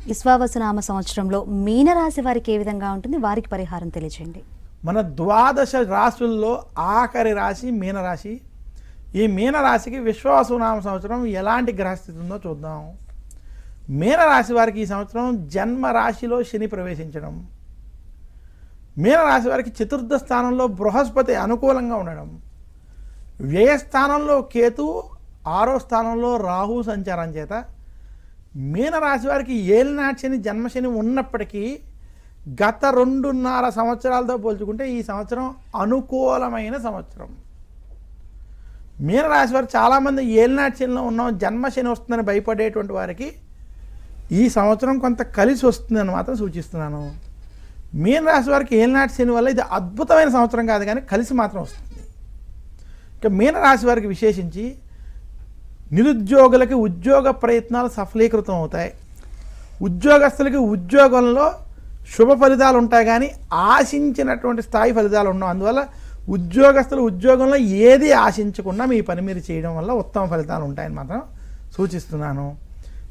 విశ్వావసునామ సంవత్సరంలో మీనరాశి వారికి ఏ విధంగా ఉంటుంది, వారికి పరిహారం తెలియజేయండి. మన ద్వాదశ రాశుల్లో ఆఖరి రాశి మీనరాశి. ఈ మీనరాశికి విశ్వావసునామ సంవత్సరం ఎలాంటి గ్రహస్థితి ఉందో చూద్దాం. మీనరాశి వారికి ఈ సంవత్సరం జన్మ రాశిలో శని ప్రవేశించడం, మీనరాశి వారికి చతుర్థ స్థానంలో బృహస్పతి అనుకూలంగా ఉండడం, వ్యయస్థానంలో కేతు, 6వ స్థానంలో రాహు సంచారం చేత మీనరాశి వారికి ఏలినాటి శని జన్మశని ఉన్నప్పటికీ గత 2.5 సంవత్సరాలతో పోల్చుకుంటే ఈ సంవత్సరం అనుకూలమైన సంవత్సరం. మీనరాశి వారు చాలామంది ఏలినాటి శనిలో ఉన్నాం, జన్మశని వస్తుందని భయపడేటువంటి వారికి ఈ సంవత్సరం కొంత కలిసి వస్తుందని మాత్రం సూచిస్తున్నాను. మీనరాశి వారికి ఏలినాటి శని వల్ల ఇది అద్భుతమైన సంవత్సరం కాదు, కానీ కలిసి మాత్రం వస్తుంది. ఇక మీనరాశి వారికి విశేషించి నిరుద్యోగులకి ఉద్యోగ ప్రయత్నాలు సఫలీకృతం అవుతాయి. ఉద్యోగస్తులకి ఉద్యోగంలో శుభ ఫలితాలు ఉంటాయి, కానీ ఆశించినటువంటి స్థాయి ఫలితాలు ఉండవు. అందువల్ల ఉద్యోగస్తులు ఉద్యోగంలో ఏది ఆశించకుండా మీ పని మీరు చేయడం వల్ల ఉత్తమ ఫలితాలు ఉంటాయని మాత్రం సూచిస్తున్నాను.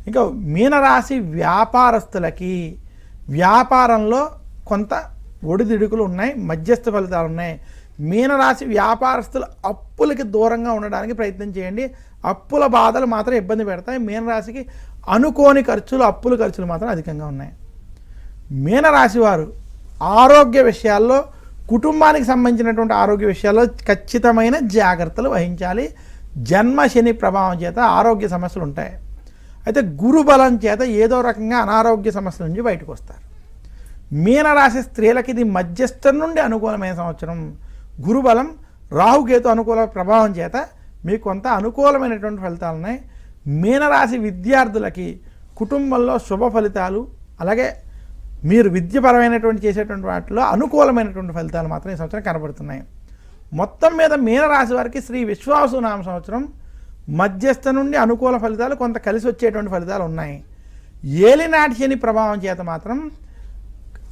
ఇంకా మీనరాశి వ్యాపారస్తులకి వ్యాపారంలో కొంత ఒడిదుడుకులు ఉన్నాయి, మధ్యస్థ ఫలితాలు ఉన్నాయి. మీనరాశి వ్యాపారస్తులు అప్పులకి దూరంగా ఉండడానికి ప్రయత్నం చేయండి. అప్పుల బాధలు మాత్రం ఇబ్బంది పెడతాయి. మీనరాశికి అనుకోని ఖర్చులు, అప్పుల ఖర్చులు మాత్రం అధికంగా ఉన్నాయి. మీనరాశి వారు ఆరోగ్య విషయాల్లో, కుటుంబానికి సంబంధించినటువంటి ఆరోగ్య విషయాల్లో ఖచ్చితమైన జాగ్రత్తలు వహించాలి. జన్మ శని ప్రభావం చేత ఆరోగ్య సమస్యలు ఉంటాయి. అయితే గురు బలం చేత ఏదో రకంగా అనారోగ్య సమస్యల నుంచి బయటకు వస్తారు. మీనరాశి స్త్రీలకి ఇది మధ్యస్థం నుండి అనుకూలమైన సంవత్సరం. గురుబలం, రాహుకేతు అనుకూల ప్రభావం చేత మీకు కొంత అనుకూలమైనటువంటి ఫలితాలు ఉన్నాయి. మీనరాశి విద్యార్థులకి కుటుంబంలో శుభ ఫలితాలు, అలాగే మీరు విద్యపరమైనటువంటి చేసేటువంటి వాటిలో అనుకూలమైనటువంటి ఫలితాలు మాత్రం ఈ సంవత్సరం కనబడుతున్నాయి. మొత్తం మీద మీనరాశి వారికి శ్రీ విశ్వావసునామ సంవత్సరం మధ్యస్థ నుండి అనుకూల ఫలితాలు, కొంత కలిసి వచ్చేటువంటి ఫలితాలు ఉన్నాయి. ఏలినాటి శని ప్రభావం చేత మాత్రం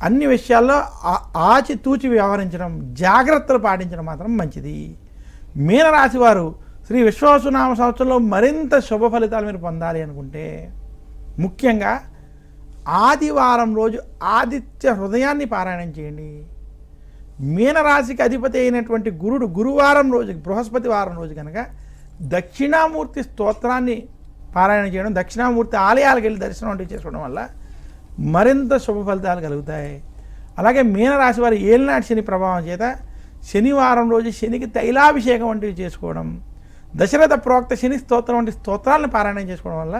అన్ని విషయాల్లో ఆచితూచి వ్యవహరించడం, జాగ్రత్తలు పాటించడం మాత్రం మంచిది. మీనరాశి వారు శ్రీ విశ్వావసునామ సంవత్సరంలో మరింత శుభ ఫలితాలు మీరు పొందాలి అనుకుంటే ముఖ్యంగా ఆదివారం రోజు ఆదిత్య హృదయాన్ని పారాయణం చేయండి. మీనరాశికి అధిపతి అయినటువంటి గురుడు గురువారం రోజు, బృహస్పతి వారం రోజు కనుక దక్షిణామూర్తి స్తోత్రాన్ని పారాయణ చేయడం, దక్షిణామూర్తి ఆలయాలకు వెళ్ళి దర్శనం వంటివి చేసుకోవడం వల్ల మరింత శుభ ఫలితాలు కలుగుతాయి. అలాగే మీనరాశి వారి ఏలినాటి శని ప్రభావం చేత శనివారం రోజు శనికి తైలాభిషేకం వంటివి చేసుకోవడం, దశరథ ప్రోక్త శని స్తోత్రం వంటి స్తోత్రాలను పారాయణం చేసుకోవడం వల్ల